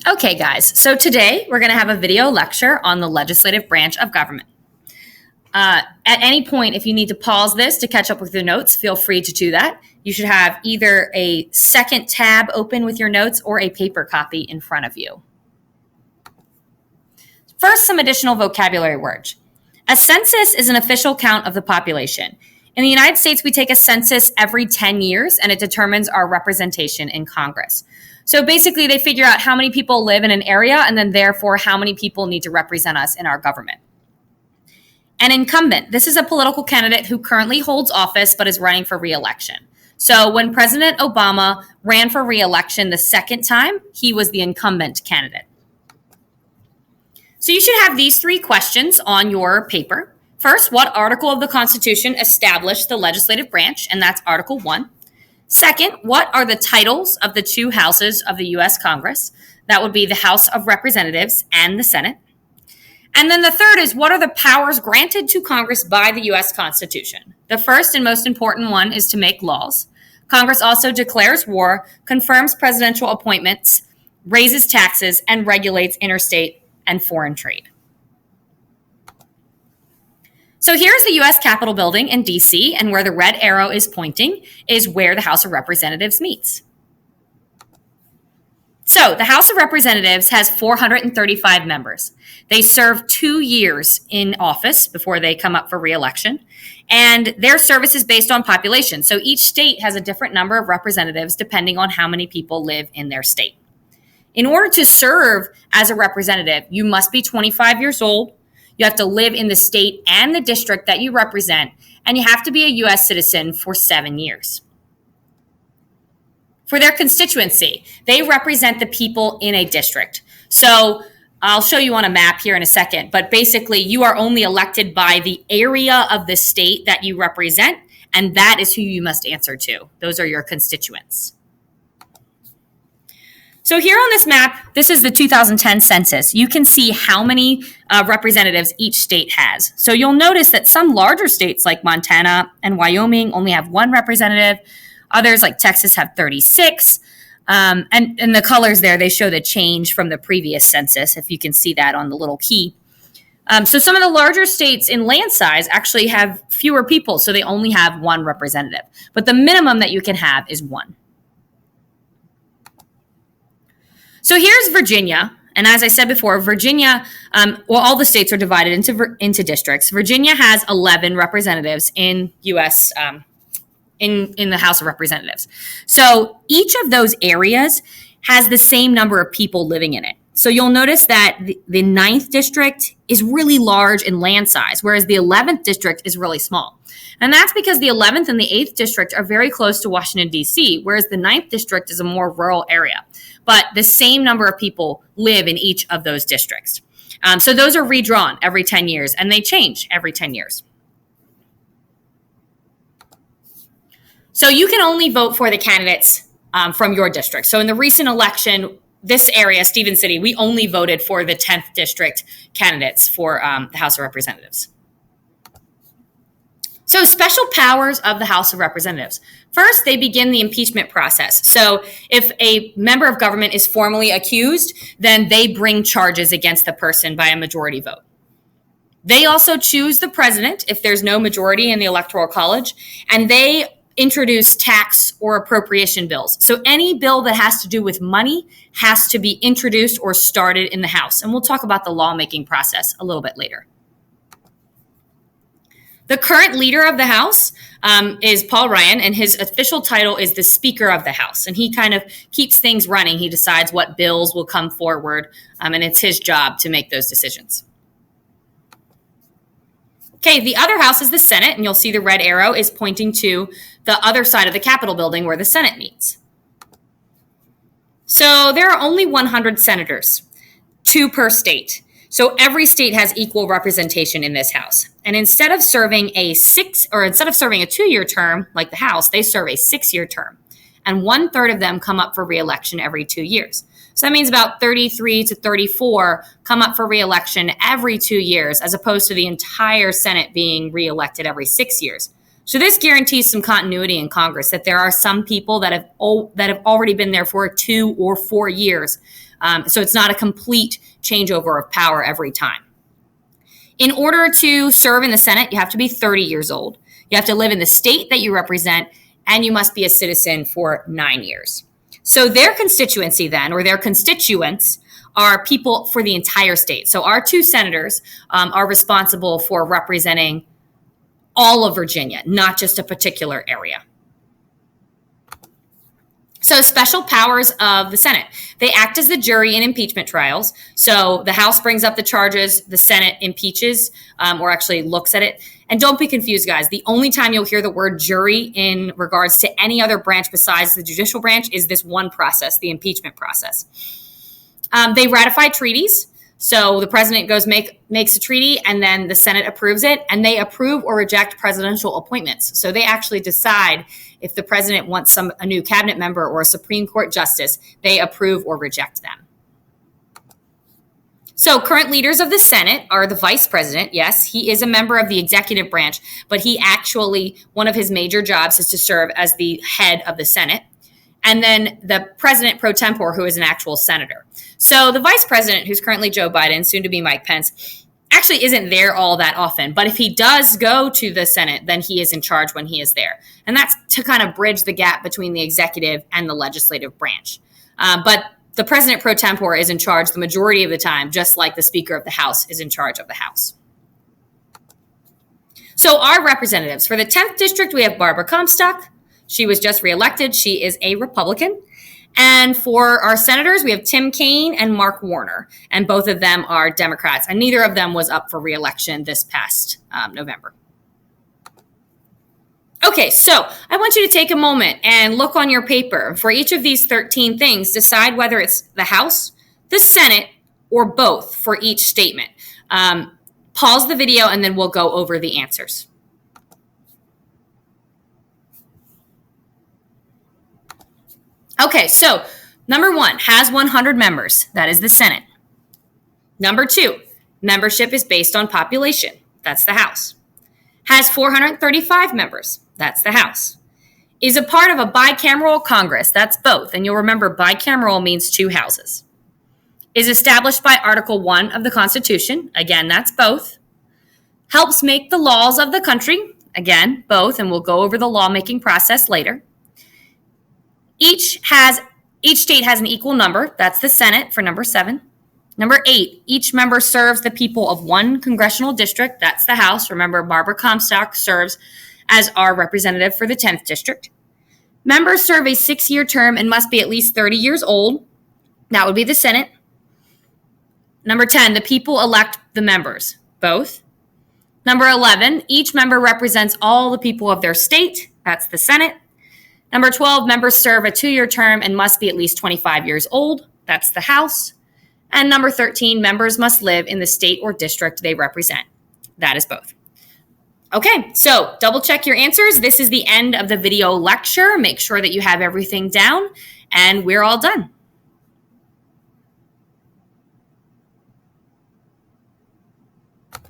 Okay, guys, so today we're going to have a video lecture on the legislative branch of government. At any point, if you need to pause this to catch up with your notes, feel free to do that. You should have either a second tab open with your notes or a paper copy in front of you. First, some additional vocabulary words. A census is an official count of the population. In the United States, we take a census every 10 years, and it determines our representation in Congress. So basically, they figure out how many people live in an area, and then therefore how many people need to represent us in our government. An incumbent. This is a political candidate who currently holds office but is running for re-election. So when President Obama ran for re-election the second time, he was the incumbent candidate. So you should have these three questions on your paper. First, what article of the Constitution established the legislative branch? And that's Article 1. Second, what are the titles of the two houses of the U.S. Congress? That would be the House of Representatives and the Senate. And then the third is, what are the powers granted to Congress by the U.S. Constitution? The first and most important one is to make laws. Congress also declares war, confirms presidential appointments, raises taxes, and regulates interstate and foreign trade. So here's the U.S. Capitol building in D.C., and where the red arrow is pointing is where the House of Representatives meets. So the House of Representatives has 435 members. They serve 2 years in office before they come up for re-election, and their service is based on population. So each state has a different number of representatives depending on how many people live in their state. In order to serve as a representative, you must be 25 years old. You have to live in the state and the district that you represent, and you have to be a U.S. citizen for 7 years. For their constituency, they represent the people in a district. So I'll show you on a map here in a second, but basically you are only elected by the area of the state that you represent, and that is who you must answer to. Those are your constituents. So here on this map, this is the 2010 census. You can see how many representatives each state has. So you'll notice that some larger states like Montana and Wyoming only have one representative. Others like Texas have 36. And the colors there, they show the change from the previous census, if you can see that on the little key. So some of the larger states in land size actually have fewer people, so they only have one representative. But the minimum that you can have is one. So here's Virginia, and as I said before, Virginia, all the states are divided into districts. Virginia has 11 representatives in U.S. In the House of Representatives. So each of those areas has the same number of people living in it. So you'll notice that the 9th district is really large in land size, whereas the 11th district is really small. And that's because the 11th and the 8th district are very close to Washington, D.C., whereas the 9th district is a more rural area. But the same number of people live in each of those districts. So those are redrawn every 10 years, and they change every 10 years. So you can only vote for the candidates from your district. So in the recent election, this area, Stevens City, we only voted for the 10th district candidates for the House of Representatives. So special powers of the House of Representatives. First, they begin the impeachment process. So if a member of government is formally accused, then they bring charges against the person by a majority vote. They also choose the president if there's no majority in the Electoral College, and they introduce tax or appropriation bills. So any bill that has to do with money has to be introduced or started in the House. And we'll talk about the lawmaking process a little bit later. The current leader of the House is Paul Ryan, and his official title is the Speaker of the House. And he kind of keeps things running. He decides what bills will come forward, and it's his job to make those decisions. Okay, the other house is the Senate, and you'll see the red arrow is pointing to the other side of the Capitol building where the Senate meets. So there are only 100 senators, 2 per state. So every state has equal representation in this house. And instead of serving a 2-year term like the House, they serve a 6-year term. And 1/3 of them come up for re-election every 2 years. So that means about 33 to 34 come up for re-election every 2 years, as opposed to the entire Senate being re-elected every 6 years. So this guarantees some continuity in Congress, that there are some people that have already been there for 2 or 4 years So it's not a complete changeover of power every time. In order to serve in the Senate, you have to be 30 years old. You have to live in the state that you represent, and you must be a citizen for 9 years. So their constituency then, or their constituents, are people for the entire state. So our two senators are responsible for representing all of Virginia, not just a particular area. So special powers of the Senate. They act as the jury in impeachment trials. So the House brings up the charges, the Senate impeaches or actually looks at it. And don't be confused, guys. The only time you'll hear the word jury in regards to any other branch besides the judicial branch is this one process, the impeachment process. They ratify treaties. So the president makes a treaty, and then the Senate approves it, and they approve or reject presidential appointments. So they actually decide if the president wants a new cabinet member or a Supreme Court justice, they approve or reject them. So current leaders of the Senate are the vice president. Yes, he is a member of the executive branch, but one of his major jobs is to serve as the head of the Senate. And then the president pro tempore, who is an actual senator. So the vice president, who's currently Joe Biden, soon to be Mike Pence, actually isn't there all that often. But if he does go to the Senate, then he is in charge when he is there. And that's to kind of bridge the gap between the executive and the legislative branch. But the president pro tempore is in charge the majority of the time, just like the Speaker of the House is in charge of the House. So our representatives, for the 10th district, we have Barbara Comstock. She was just reelected. She is a Republican. And for our senators, we have Tim Kaine and Mark Warner, and both of them are Democrats, and neither of them was up for reelection this past November. Okay, so I want you to take a moment and look on your paper. For each of these 13 things, decide whether it's the House, the Senate, or both for each statement. Pause the video, and then we'll go over the answers. Okay, so number 1, has 100 members. That is the Senate. Number 2, membership is based on population. That's the House. Has 435 members. That's the House. Is a part of a bicameral Congress. That's both. And you'll remember bicameral means 2 houses. Is established by Article 1 of the Constitution. Again, that's both. Helps make the laws of the country. Again, both. And we'll go over the lawmaking process later. Each state has an equal number. That's the Senate for number 7. Number 8, each member serves the people of one congressional district. That's the House. Remember, Barbara Comstock serves as our representative for the 10th district. Members serve a 6-year term and must be at least 30 years old. That would be the Senate. Number 10, the people elect the members. Both. Number 11, each member represents all the people of their state. That's the Senate. Number 12, members serve a 2-year term and must be at least 25 years old. That's the House. And number 13, members must live in the state or district they represent. That is both. Okay, so double check your answers. This is the end of the video lecture. Make sure that you have everything down, and we're all done.